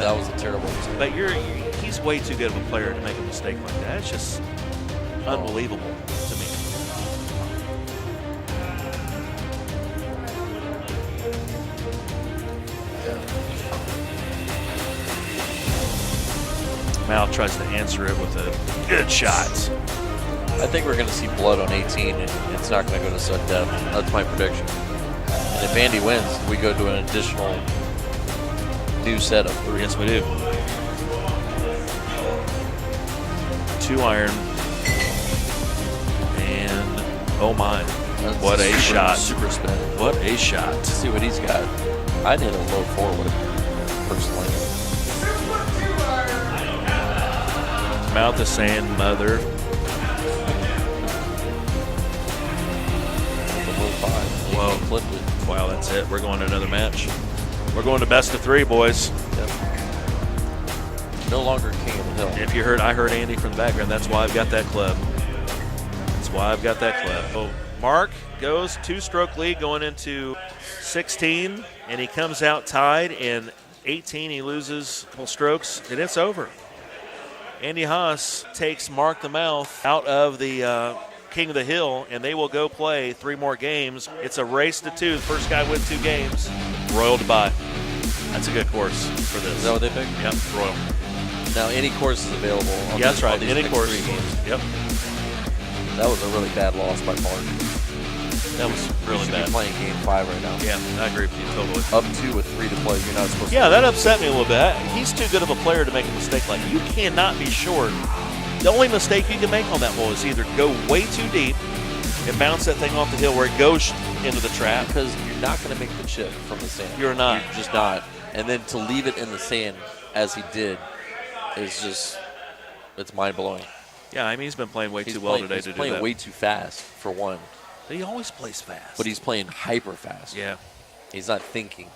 That was a terrible mistake. But he's way too good of a player to make a mistake like that. It's just unbelievable to me. Mouth tries to answer it with a good shot. I think we're going to see blood on 18, and it's not going to go to sudden death. That's my prediction. And if Andy wins, we go to an additional new set of 3. Yes, we do. 2 iron. And, oh my. That's what a shot. Super spin. What a shot. Let's see what he's got. I'd hit a low forward, personally. Mouth is saying mother. Whoa. Flipped it. Wow, that's it. We're going to another match. We're going to best of 3, boys. Yep. No longer king of the hill. If you heard, I heard Andy from the background. That's why I've got that club. That's why I've got that club. So Mark goes 2-stroke lead going into 16, and he comes out tied. In 18, he loses a couple strokes, and it's over. Andy Haas takes Mark the Mouth out of the King of the Hill, and they will go play 3 more games. It's a race to 2. The first guy wins 2 games. Royal Dubai. That's a good course for this. Is that what they picked? Yep, Royal. Now, any course is available. On Yeah, that's right. these Any next course. 3 games. Yep. That was a really bad loss by Mark. That was really should bad. Be playing game 5 right now. Yeah, I agree with you totally. Up 2 with 3 to play. You're not supposed to. Yeah, that upset me a little bit. He's too good of a player to make a mistake like that. You cannot be short. The only mistake you can make on that hole is either go way too deep and bounce that thing off the hill where it goes into the trap. Because you're not going to make the chip from the sand. You're not. You're just not. And then to leave it in the sand as he did is just, it's mind-blowing. Yeah, I mean, he's been playing way too well today to do that. He's playing way too fast, for one. He always plays fast. But he's playing hyper fast. Yeah. He's not thinking.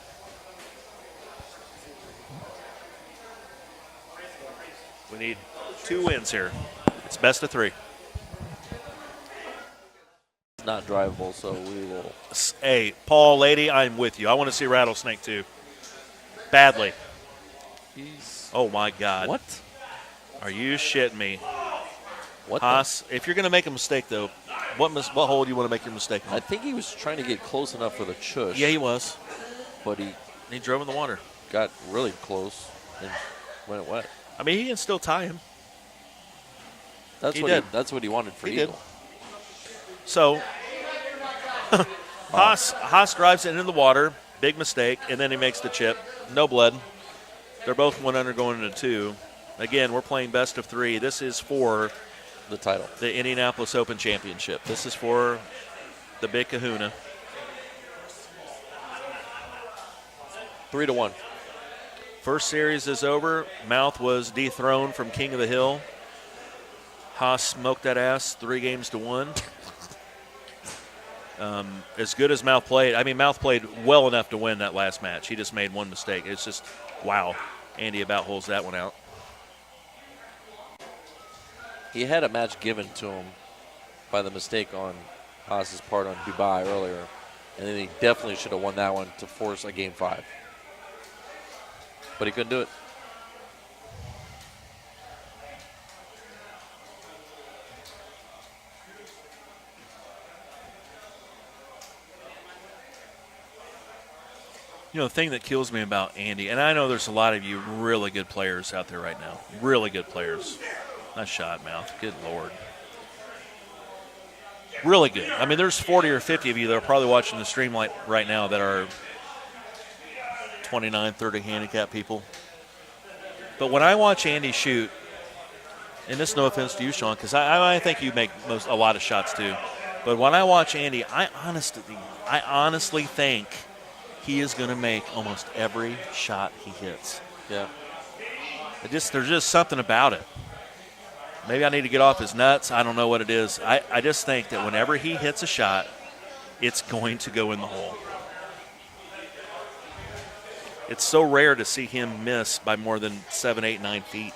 We need 2 wins here. It's best of 3. It's not drivable, so we will. Hey, Paul, lady, I'm with you. I want to see Rattlesnake too. Badly. Oh, my God. What? Are you shitting me? What? Haas, if you're going to make a mistake, though, what hole do you want to make your mistake on? I think he was trying to get close enough for the chush. Yeah, he was. But he drove in the water. Got really close and went wet. I mean, he can still tie him. That's what he wanted for Eagle. Did. So, Haas drives it into the water. Big mistake. And then he makes the chip. No blood. They're both 1 under going into 2. Again, we're playing best of 3. This is for the title, the Indianapolis Open Championship. This is for the Big Kahuna. 3-1. First series is over. Mouth was dethroned from King of the Hill. Haas smoked that ass 3-1. As good as Mouth played, I mean, Mouth played well enough to win that last match. He just made 1 mistake. It's just, wow. Andy about holds that one out. He had a match given to him by the mistake on Haas's part on Dubai earlier, and then he definitely should have won that one to force a game 5. But he couldn't do it. You know, the thing that kills me about Andy, and I know there's a lot of you really good players out there right now, really good players. Nice shot, Mouth. Good Lord. Really good. I mean, there's 40 or 50 of you that are probably watching the stream right now that are 29, 30 handicap people. But when I watch Andy shoot, and this is no offense to you, Sean, because I think you make a lot of shots too. But when I watch Andy, I honestly think he is going to make almost every shot he hits. Yeah. There's just something about it. Maybe I need to get off his nuts. I don't know what it is. I just think that whenever he hits a shot, it's going to go in the hole. It's so rare to see him miss by more than 7, 8, 9 feet.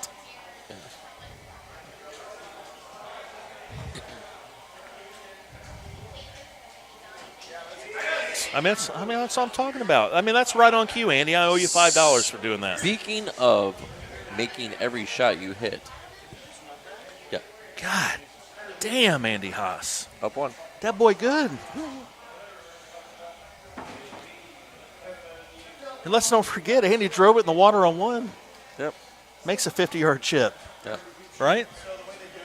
I mean, that's what I'm talking about. I mean, that's right on cue, Andy. I owe you $5 for doing that. Speaking of making every shot you hit. Yeah. God damn, Andy Haas. Up one. That boy good. And let's not forget, Andy drove it in the water on one. Yep. Makes a 50-yard chip. Yep. Right?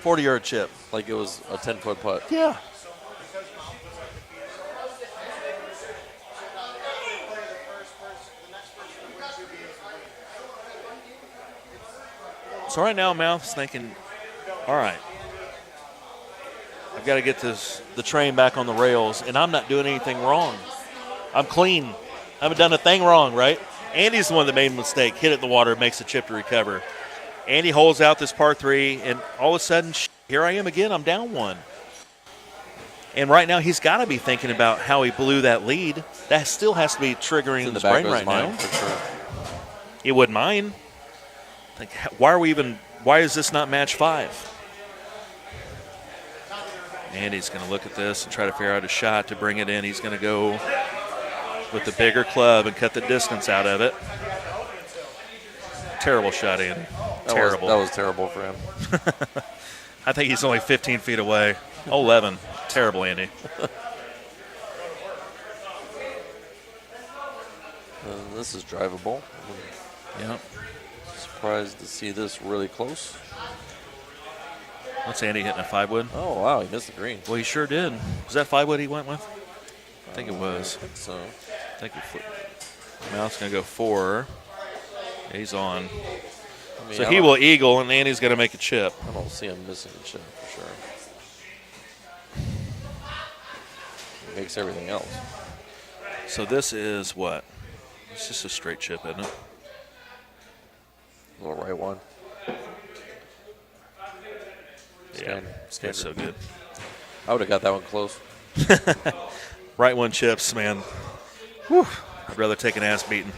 40-yard chip. Like it was a 10-foot putt. Yeah. So right now, Mouth's thinking, all right, I've got to get the train back on the rails, and I'm not doing anything wrong. I'm clean. I haven't done a thing wrong, right? Andy's the one that made a mistake, hit it in the water, makes a chip to recover. Andy holds out this par 3, and all of a sudden, here I am again. I'm down one. And right now, he's got to be thinking about how he blew that lead. That still has to be triggering his brain right now. For sure. He wouldn't mind. Like, why is this not match 5? Andy's going to look at this and try to figure out a shot to bring it in. He's going to go with the bigger club and cut the distance out of it. Terrible shot, Andy. Terrible. That was terrible for him. I think he's only 15 feet away. 11. Terrible, Andy. This is drivable. Yep. Surprised to see this really close. That's Andy hitting a 5-wood. Oh, wow. He missed the green. Well, he sure did. Was that 5-wood he went with? I think it was. I think so. I think he flipped. Mouth's going to go 4. He's on. I mean, So he will eagle, and Andy's going to make a chip. I don't see him missing a chip for sure. He makes everything else. So this is what? It's just a straight chip, isn't it? Little right one. Yeah, it's so good. I would have got that one close. Right one chips, man. Whew. I'd rather take an ass beating.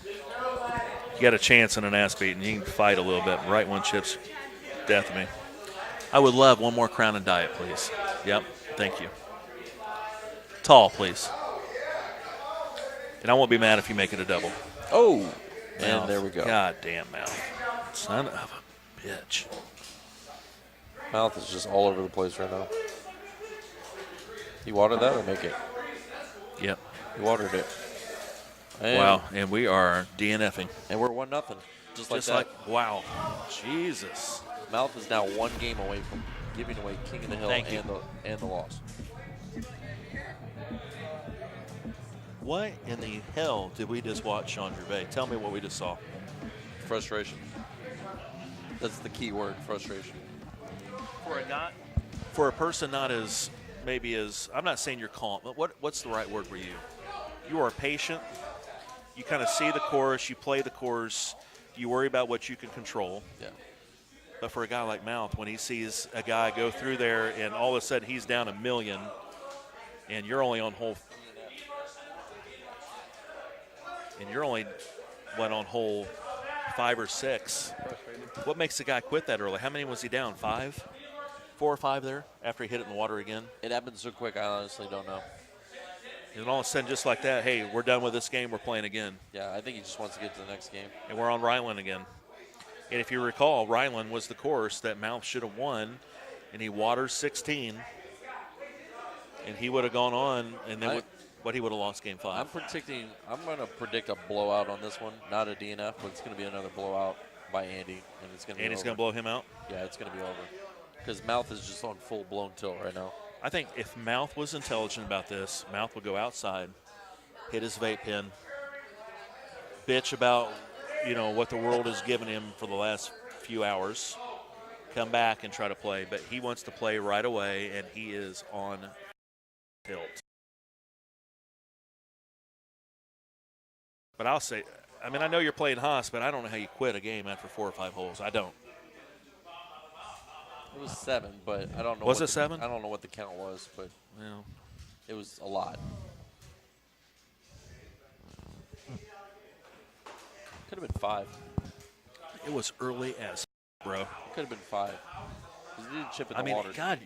You got a chance in an ass beating. You can fight a little bit. Right one chips, death to me. I would love one more Crown and Diet, please. Yep, thank you. Tall, please. And I won't be mad if you make it a double. Oh, Mouth. and there we go. God damn, Mouth. Son of a bitch. Mouth is just all over the place right now. You watered that or make it? Yep. You watered it. And wow, and we are DNFing. And we're 1-0. Just like that. Wow. Jesus. Mouth is now 1 game away from giving away King of the Hill and the loss. What in the hell did we just watch, Sean Gervais? Tell me what we just saw. Frustration. That's the key word, frustration. For a person not as, maybe as, I'm not saying you're calm, but what's the right word for you? You are patient. You kind of see the course. You play the course. You worry about what you can control. Yeah. But for a guy like Mouth, when he sees a guy go through there and all of a sudden he's down $1 million and you're only on hole, on hole 5 or 6. What makes the guy quit that early? How many was he down? 5? 4 or 5 there after he hit it in the water again? It happened so quick, I honestly don't know. And all of a sudden, just like that, hey, we're done with this game. We're playing again. Yeah, I think he just wants to get to the next game. And we're on Ryland again. And if you recall, Ryland was the course that Mouth should have won, and he waters 16. And he would have gone on, and then he would have lost game 5. I'm going to predict a blowout on this one. Not a DNF, but it's going to be another blowout by Andy. And it's going to be Andy's going to blow him out? Yeah, it's going to be over. Because Mouth is just on full-blown tilt right now. I think if Mouth was intelligent about this, Mouth would go outside, hit his vape pen, bitch about, what the world has given him for the last few hours, come back and try to play. But he wants to play right away, and he is on tilt. But I'll say, I know you're playing Haas, but I don't know how you quit a game after 4 or 5 holes. I don't. It was 7, but I don't know. Was it 7? I don't know what the count was, but it was a lot. Could have been 5. It was early as, bro. It could have been 5. He did chip in the water. God,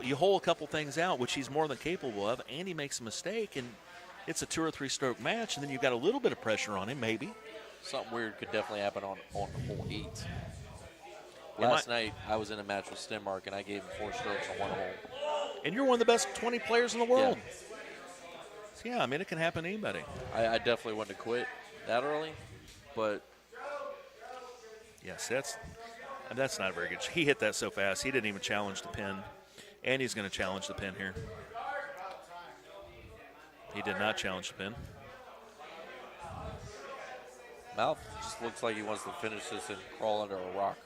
you hole a couple things out, which he's more than capable of, and he makes a mistake, and it's a 2 or 3 stroke match, and then you've got a little bit of pressure on him, maybe. Something weird could definitely happen on hole 8. Last night, I was in a match with Stenmark, and I gave him 4 strokes on one hole. And you're one of the best 20 players in the world. Yeah, I mean, it can happen to anybody. I definitely wouldn't have quit that early, but yes, that's not very good. He hit that so fast, he didn't even challenge the pin. And he's going to challenge the pin here. He did not challenge the pin. Mouth just looks like he wants to finish this and crawl under a rock.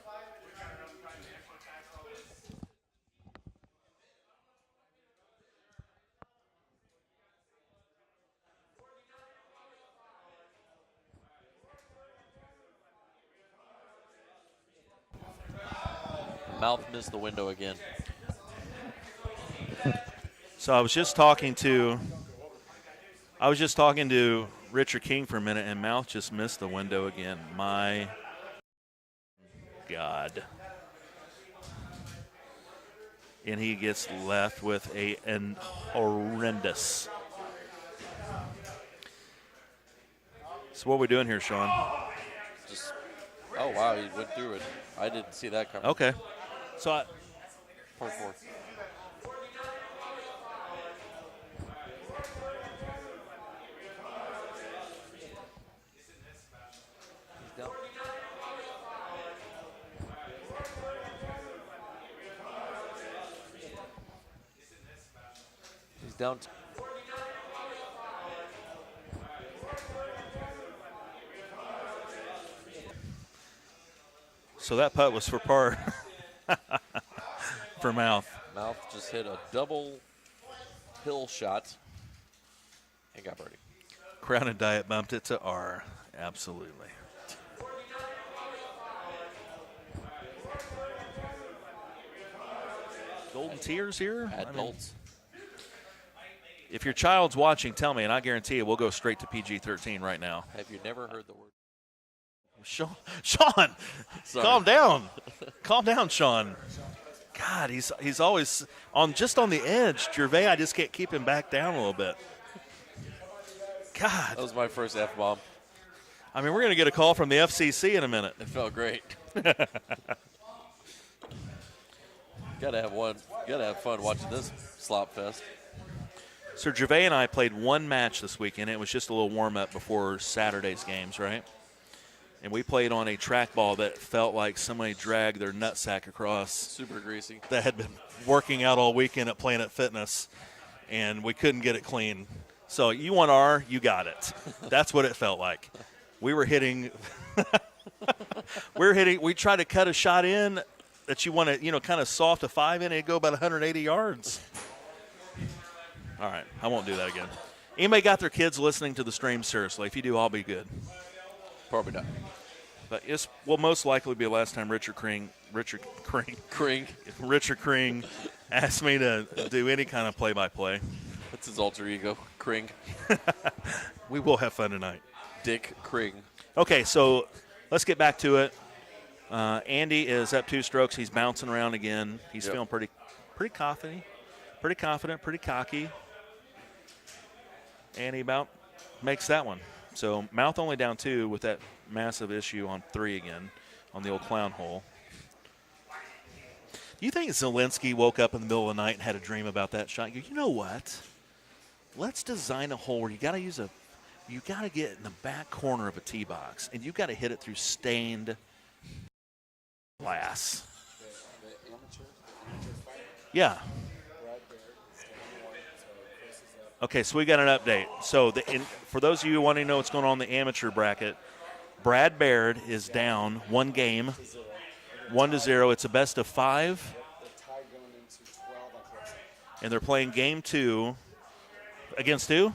Mouth missed the window again. So I was just talking to Richard King for a minute, and Mouth just missed the window again. My God. And he gets left with an horrendous. So what are we doing here, Sean? Oh, wow, he went through it. I didn't see that coming. Okay. So I... Par 4. He's down. He's down. So that putt was for par for Mouth. Mouth just hit a double hill shot and got birdie. Crown and Diet bumped it to R. Absolutely. Golden Tears here? Adults. If your child's watching, tell me, and I guarantee you we'll go straight to PG-13 right now. Have you never heard the word? Sean, calm down. Calm down, Sean. God, he's always on the edge. Gervais, I just can't keep him back down a little bit. God. That was my first F-bomb. I mean, we're going to get a call from the FCC in a minute. It felt great. Gotta have fun watching this slop fest. So Gervais and I played one match this weekend. It was just a little warm-up before Saturday's games, right? And we played on a trackball that felt like somebody dragged their nutsack across. Super greasy. That had been working out all weekend at Planet Fitness, and we couldn't get it clean. So you want R, you got it. That's what it felt like. We were hitting we tried to cut a shot in that you want to, kind of soft a 5 in, and it'd go about 180 yards. All right, I won't do that again. Anybody got their kids listening to the stream? Seriously, if you do, I'll be good. Probably not. But it will most likely be the last time Richard Kring asked me to do any kind of play-by-play. That's his alter ego, Kring. We will have fun tonight. Dick Kring. Okay, so let's get back to it. Andy is up 2 strokes. He's bouncing around again. He's feeling pretty confident, pretty cocky. And he about makes that one. So Mouth only down 2 with that massive issue on 3 again on the old clown hole. Do you think Zelensky woke up in the middle of the night and had a dream about that shot? You know what? Let's design a hole where you got to get in the back corner of a tee box, and you got to hit it through stained glass. The amateur fight? Yeah. Okay, so we got an update. So for those of you who want to know what's going on in the amateur bracket, Brad Baird is down 1 game, 1-0. It's a best of 5. They're tied going into 12. And they're playing game 2 against who?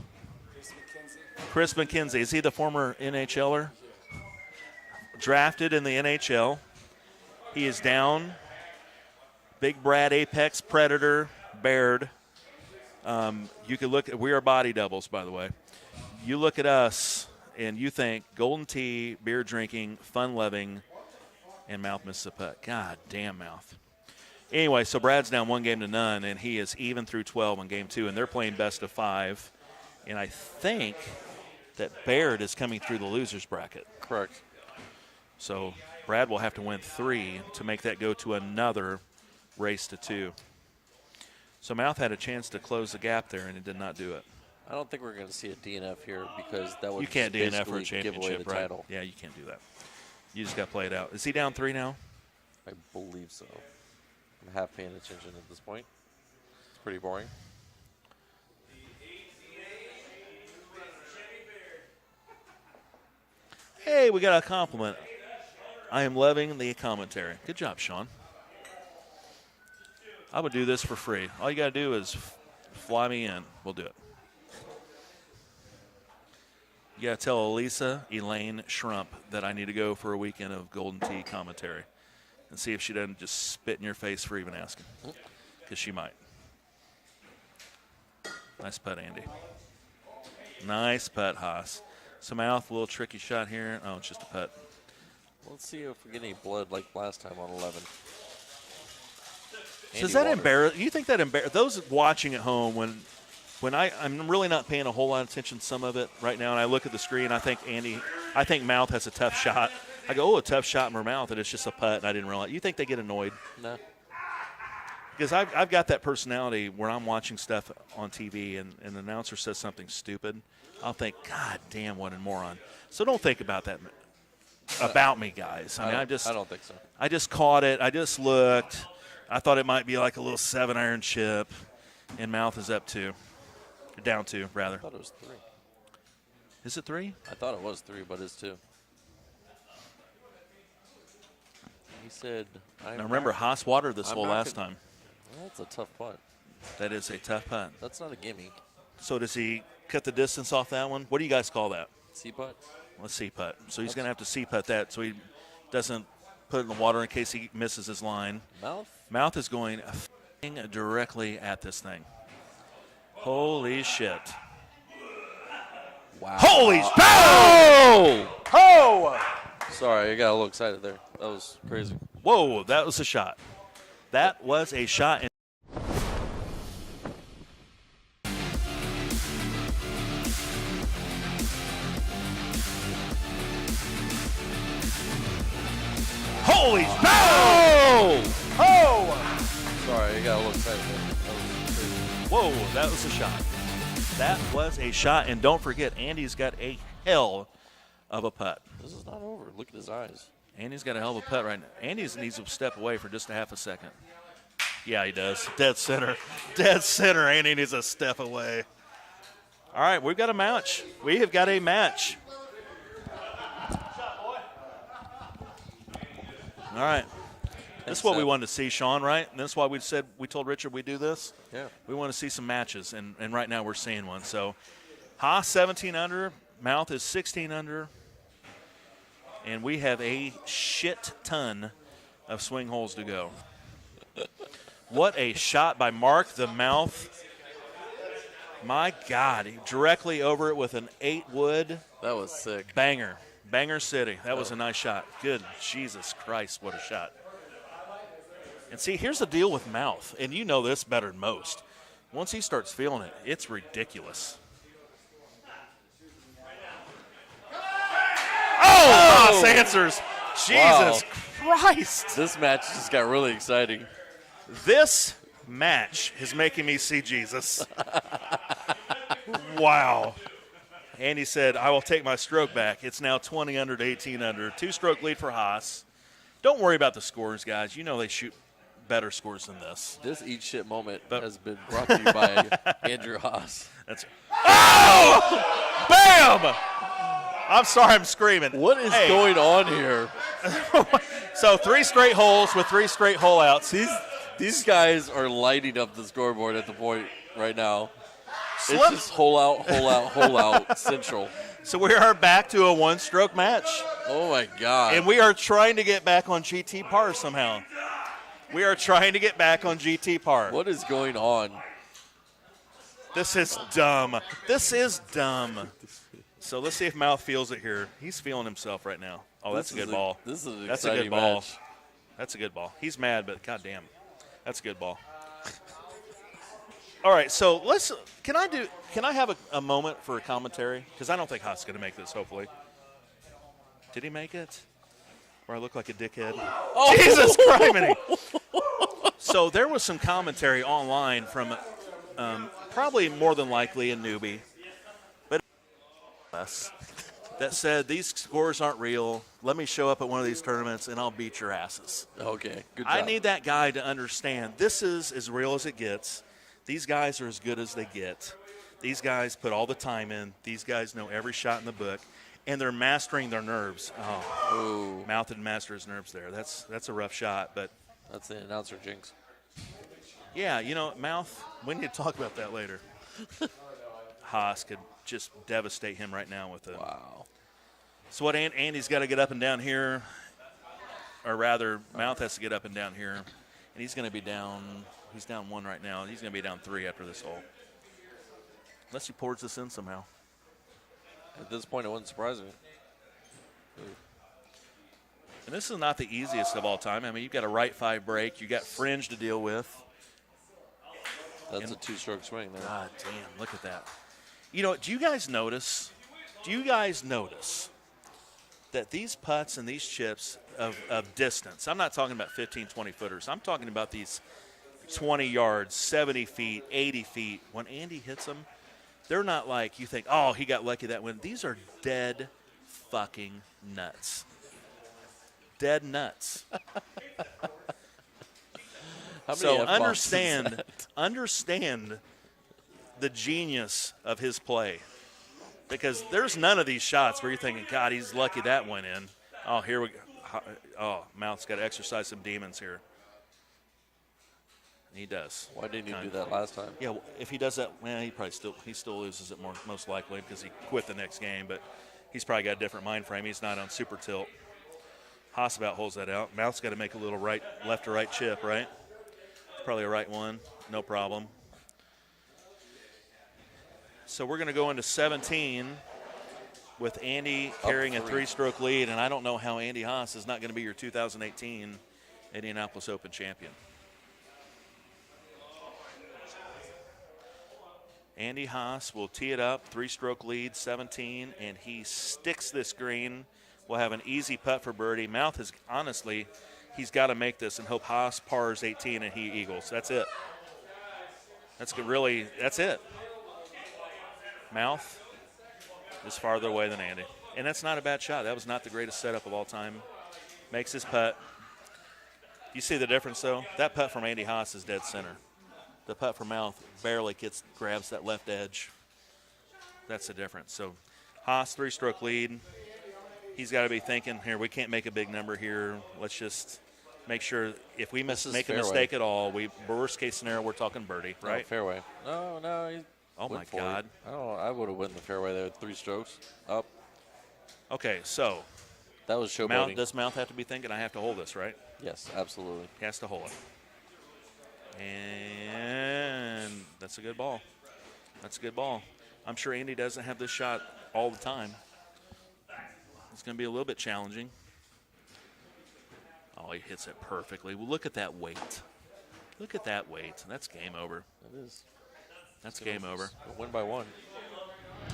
Chris McKenzie. Is he the former NHLer? Drafted in the NHL. He is down. Big Brad Apex Predator Baird. You could look at, we are body doubles, by the way. You look at us and you think Golden Tee, beer drinking, fun loving, and Mouth misses a putt. God damn, Mouth. Anyway, so Brad's down 1 game to none, and he is even through 12 in game 2, and they're playing best of 5. And I think that Baird is coming through the loser's bracket. Correct. So Brad will have to win 3 to make that go to another race to 2. So Mouth had a chance to close the gap there, and it did not do it. I don't think we're going to see a DNF here because that would You can't DNF for a basically give away championship, the right? title. Yeah, you can't do that. You just got to play it out. Is he down 3 now? I believe so. I'm half paying attention at this point. It's pretty boring. Hey, we got a compliment. I am loving the commentary. Good job, Sean. I would do this for free. All you got to do is fly me in. We'll do it. You got to tell Elisa Elaine Schrump that I need to go for a weekend of Golden Tee commentary and see if she doesn't just spit in your face for even asking, because she might. Nice putt, Andy. Nice putt, Haas. Some Mouth, a little tricky shot here. Oh, it's just a putt. Let's see if we get any blood like last time on 11. So does that embarrass you? Think that those watching at home when I'm really not paying a whole lot of attention to some of it right now, and I look at the screen, I think Mouth has a tough shot. I go, oh, a tough shot in her mouth, and it's just a putt, and I didn't realize. You think they get annoyed? No. Because I've got that personality where I'm watching stuff on TV and an announcer says something stupid, I'll think, God damn, what a moron. So don't think about that about me, guys. I mean, I don't think so. I just caught it. I just looked. I thought it might be like a little 7-iron chip, and Mouth is up 2. Down 2, rather. I thought it was 3. Is it 3? I thought it was 3, but it's 2. He said, now remember, Haas watered this hole last time. Well, that's a tough putt. That is a tough putt. That's not a gimme. So does he cut the distance off that one? What do you guys call that? C-putt? Let's C-putt. So he's going to have to C-putt that so he doesn't put it in the water in case he misses his line. Mouth is going directly at this thing. Holy shit. Wow. Holy Oh! Oh! Sorry, I got a little excited there. That was crazy. Whoa, that was a shot. That was a shot. Holy no! Oh! Sorry, I got a little excited there. That was crazy. Whoa, that was a shot. That was a shot. And don't forget, Andy's got a hell of a putt. This is not over. Look at his eyes. Andy's got a hell of a putt right now. Andy needs to step away for just a half a second. Yeah, he does. Dead center. Dead center. Andy needs a step away. All right, we've got a match. We have got a match. All right. This is what we wanted to see, Sean, right? And that's why we told Richard we'd do this. Yeah. We want to see some matches, and right now we're seeing one. So Haas 17 under, Mouth is 16 under, and we have a shit ton of swing holes to go. What a shot by Mark the Mouth. My God, he directly over it with an 8-wood. That was sick. Banger. Banger City. That was a nice shot. Good Jesus Christ, what a shot. And see, here's the deal with Mouth, and you know this better than most. Once he starts feeling it, it's ridiculous. Oh! Haas answers. Jesus Christ. This match just got really exciting. This match is making me see Jesus. Wow. Andy said, I will take my stroke back. It's now 20 under to 18 under. 2-stroke lead for Haas. Don't worry about the scores, guys. You know they shoot better scores than this. This eat shit moment has been brought to you by Andrew Haas. That's oh! Bam! I'm sorry I'm screaming. What is going on here? So 3 straight holes with 3 straight hole outs. These guys are lighting up the scoreboard at the point right now. It's just hole out, hole out, hole out central. So we are back to a 1-stroke match. Oh, my God. And we are trying to get back on GT par somehow. We are trying to get back on GT par. What is going on? This is dumb. This is dumb. So let's see if Mouth feels it here. He's feeling himself right now. Oh, that's a good ball. This is an That's a exciting good ball. match. That's a good ball. He's mad, but goddamn, that's a good ball. All right, so can I have a moment for a commentary? Because I don't think Haas is going to make this, hopefully. Did he make it? Or I look like a dickhead? Oh, Jesus Christ! So there was some commentary online from probably more than likely a newbie, but less, that said these scores aren't real. Let me show up at one of these tournaments and I'll beat your asses. Okay, good job. I need that guy to understand this is as real as it gets. These guys are as good as they get. These guys put all the time in. These guys know every shot in the book, and they're mastering their nerves. Oh, Ooh. Mouth didn't master his nerves there. That's a rough shot, but That's the announcer jinx. yeah, Mouth, we need to talk about that later. Haas could just devastate him right now with it. Wow. So what Andy's got to get up and down here, or rather, Mouth has to get up and down here, and he's going to be down. He's down 1 right now. He's going to be down 3 after this hole. Unless he pours this in somehow. At this point, it wouldn't surprise me. And this is not the easiest of all time. I mean, you've got a right 5 break. You got fringe to deal with. That's a 2-stroke swing there. God damn, look at that. Do you guys notice that these putts and these chips of distance, I'm not talking about 15, 20 footers. I'm talking about these 20 yards, 70 feet, 80 feet. When Andy hits them, they're not like you think, oh, he got lucky that win. These are dead fucking nuts. Dead nuts. So understand the genius of his play. Because there's none of these shots where you're thinking, God, he's lucky that went in. Oh, here we go. Oh, Mouth's got to exercise some demons here. He does. Why didn't you do that last time? Yeah, well, if he does that, well, he still loses it most likely because he quit the next game. But he's probably got a different mind frame. He's not on super tilt. Haas about holds that out. Mouth's got to make a little left to right chip, right? It's probably a right one, no problem. So we're going to go into 17 with Andy carrying a 3-stroke lead, and I don't know how Andy Haas is not going to be your 2018 Indianapolis Open champion. Andy Haas will tee it up, 3-stroke lead, 17, and he sticks this green. We'll have an easy putt for birdie. Mouth is, honestly, he's got to make this and hope Haas pars 18 and he eagles. That's it. That's it. Mouth is farther away than Andy. And that's not a bad shot. That was not the greatest setup of all time. Makes his putt. You see the difference, though? That putt from Andy Haas is dead center. The putt from Mouth barely grabs that left edge. That's the difference. So Haas, 3-stroke lead. He's got to be thinking, here, we can't make a big number here. Let's just make sure if we make a mistake at all, worst case scenario, we're talking birdie, right? No, fairway. No. Oh, my God. I would have won the fairway there with 3 strokes up. Okay, so that was showboating. Does Mouth have to be thinking, I have to hold this, right? Yes, absolutely. He has to hold it. And that's a good ball. That's a good ball. I'm sure Andy doesn't have this shot all the time. It's going to be a little bit challenging. Oh, he hits it perfectly. Well, look at that weight. Look at that weight. That's game over. It is. That's game over. Win by 1.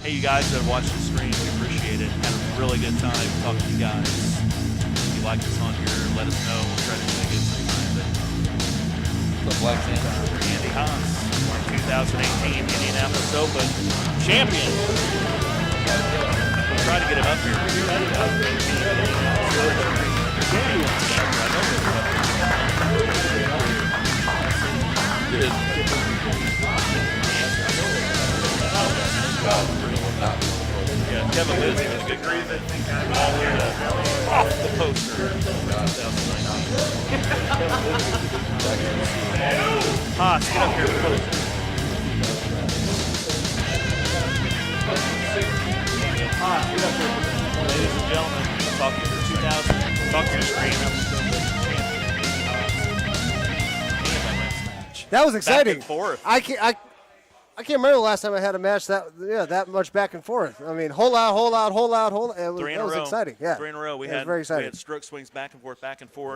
Hey, you guys that have watched the stream, we appreciate it. Had a really good time talking to you guys. If you like us on here, let us know. We'll try to do it again sometime. The Black Sand. Andy Haas, 2018 Indianapolis Open champion. We'll try to get him up here. Yeah, Kevin Lindsay was a good grief. All here off the poster. Haas, get up here for the poster. Haas, get up here. Ladies and gentlemen, talk to your 2000. Talk to your screen. That was exciting. Back and forth. I can't remember the last time I had a match that much back and forth. I mean, hold out. It was, 3 in that a was row. exciting. Yeah, 3 in a row. We had very exciting. We had stroke swings back and forth.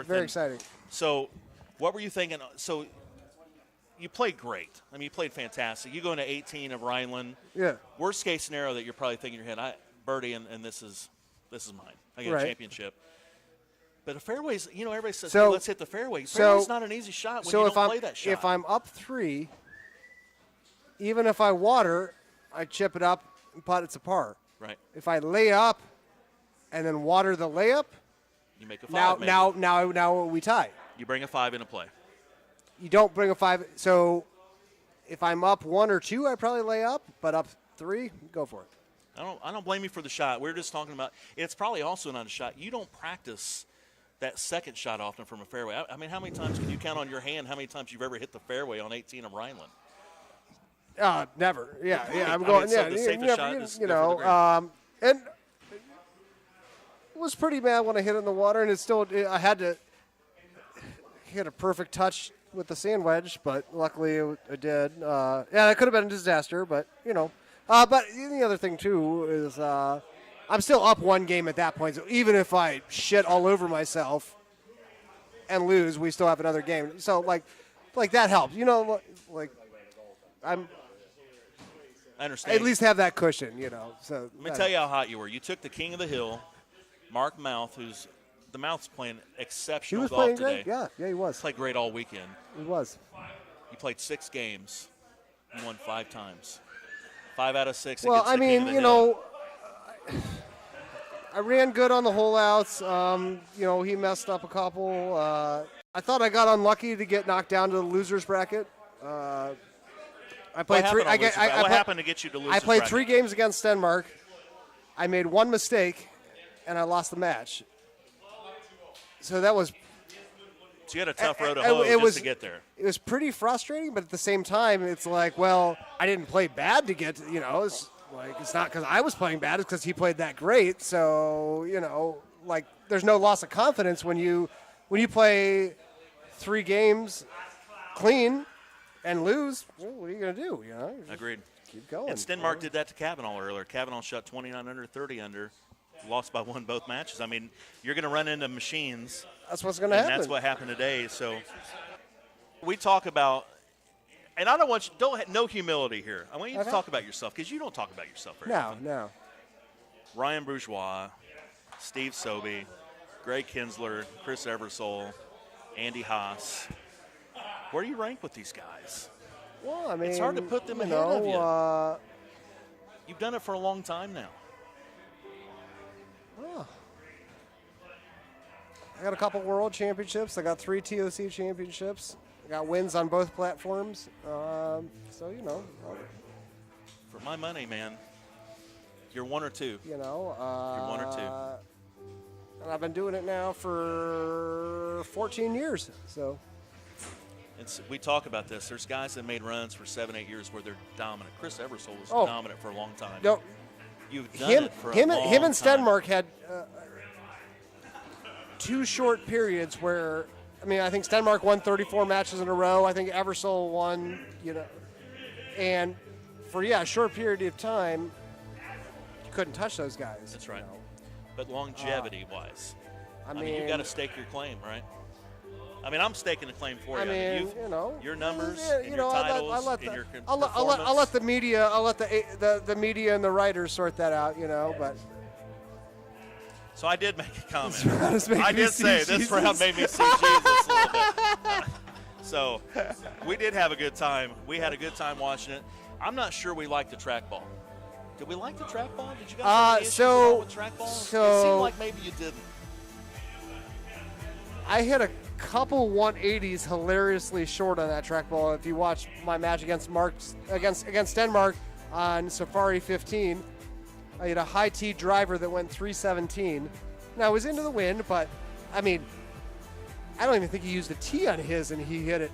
Very exciting. So, what were you thinking? So, you played great. I mean, you played fantastic. You go into 18 of Rhineland. Yeah. Worst case scenario that you're probably thinking in your head, birdie, and this is mine. I get a championship. But a fairway's, everybody says, hey, let's hit the fairway. Fairway's not an easy shot when you don't play that shot. If I'm up 3, even if I water, I chip it up and putt it to par. Right. If I lay up and then water the layup, you make a 5. Now we tie. You bring a 5 into play. You don't bring a 5. So if I'm up 1 or 2, I probably lay up. But up 3, go for it. I don't blame you for the shot. We're just talking about it's probably also not a shot. You don't practice that second shot often from a fairway. I mean, how many times can you count on your hand how many times you've ever hit the fairway on 18 of Rhineland? Never. Yeah. I'm going. So the safest shot is and it was pretty bad when I hit it in the water, and I had to hit a perfect touch with the sand wedge, but luckily it did. That could have been a disaster, but But the other thing too is I'm still up 1 game at that point. So even if I shit all over myself and lose, we still have another game. So like that helps. I understand. At least have that cushion, So let me tell you how hot you were. You took the king of the hill, Marc Muklewicz, the Mouth's playing exceptional golf today. He was playing great. Yeah, he was. Played great all weekend. He was. He played 6 games. He won 5 times. 5 out of 6. Well, I mean, I ran good on the hole outs. He messed up a couple. I thought I got unlucky to get knocked down to the losers bracket. I played what happened to get you to losers bracket? I played 3 games against Denmark. I made 1 mistake, and I lost the match. So that was. So you had a tough road to hoe to get there. It was pretty frustrating, but at the same time, it's like, well, I didn't play bad to get. It's not because I was playing bad; it's because he played that great. So there's no loss of confidence when you play 3 games clean and lose. Well, what are you gonna do? Agreed. Keep going. And Stenmark did that to Kavanaugh earlier. Kavanaugh shot 29 under, 30 under, lost by 1 both matches. I mean, you're gonna run into machines. That's what's gonna happen. And that's what happened today. So we talk about. And I don't want you, no humility here. I want you to talk about yourself because you don't talk about yourself very often. No. Ryan Bourgeois, Steve Sobey, Greg Kinsler, Chris Eversole, Andy Haas. Where do you rank with these guys? Well, I mean, it's hard to put them ahead of you. You've done it for a long time now. Oh. I got a couple world championships. I got 3 TOC championships. I got wins on both platforms. For my money, man, you're 1 or 2. You're 1 or 2. And I've been doing it now for 14 years. So. We talk about this. There's guys that made runs for 7-8 years where they're dominant. Chris Eversole was dominant for a long time. No, You've done it for a long time. Him and Stenmark had 2 short periods where, I think Stenmark won 34 matches in a row. I think Eversole won, and for a short period of time, you couldn't touch those guys. That's right. But longevity-wise, I mean, you've got to stake your claim, right? I mean, I'm staking a claim for you. Your numbers, and your titles, and your performance. I'll let the media, the media and the writers sort that out, but. So I did make a comment. I did say this round made me see Jesus a little bit. So we did have a good time. We had a good time watching it. I'm not sure we liked the trackball. Did we like the trackball? Did you guys have any issues at all with trackball? It seemed like maybe you didn't. I hit a couple 180s hilariously short on that trackball. If you watch my match against Denmark on Safari 15, I had a high tee driver that went 317. Now, it was into the wind, but, I don't even think he used a tee on his, and he hit it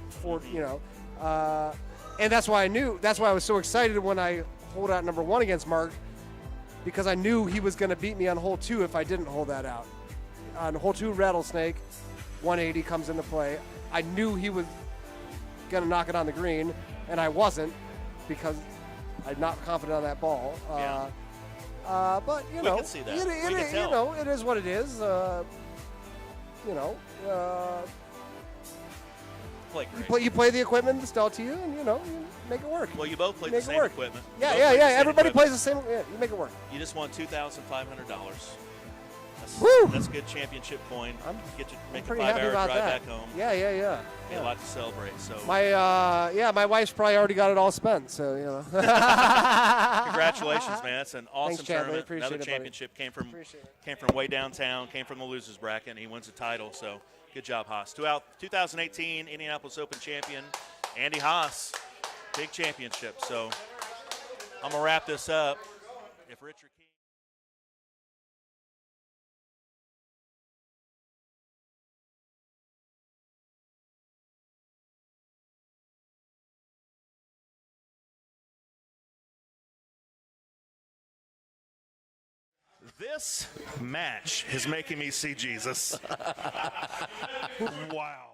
and that's why I was so excited when I hold out number 1 against Mark, because I knew he was going to beat me on hole 2 if I didn't hold that out. On hole 2, Rattlesnake, 180 comes into play. I knew he was going to knock it on the green, and I wasn't because I'm not confident on that ball. But we can see that. It is what it is. play great. You play the equipment that's dealt to you, and you make it work. Well, you both play Make the it same work. equipment. Yeah, You yeah, both play yeah. the same Everybody equipment. plays the same. Yeah, you make it work. You just won $2,500. Woo! That's a good championship coin. Get to make a Pretty happy 5-hour about drive that. back home. Yeah, yeah, yeah. Be a lot to celebrate. So My wife's probably already got it all spent. So congratulations, man. That's an awesome Thanks, Chadley. tournament. Appreciate Another it, buddy. championship Appreciate it. came from way downtown, came from the losers bracket, and he wins the title. So good job, Haas. 2018 Indianapolis Open champion, Andy Haas, big championship. So I'm gonna wrap this up. If Richard King. This match is making me see Jesus. Wow.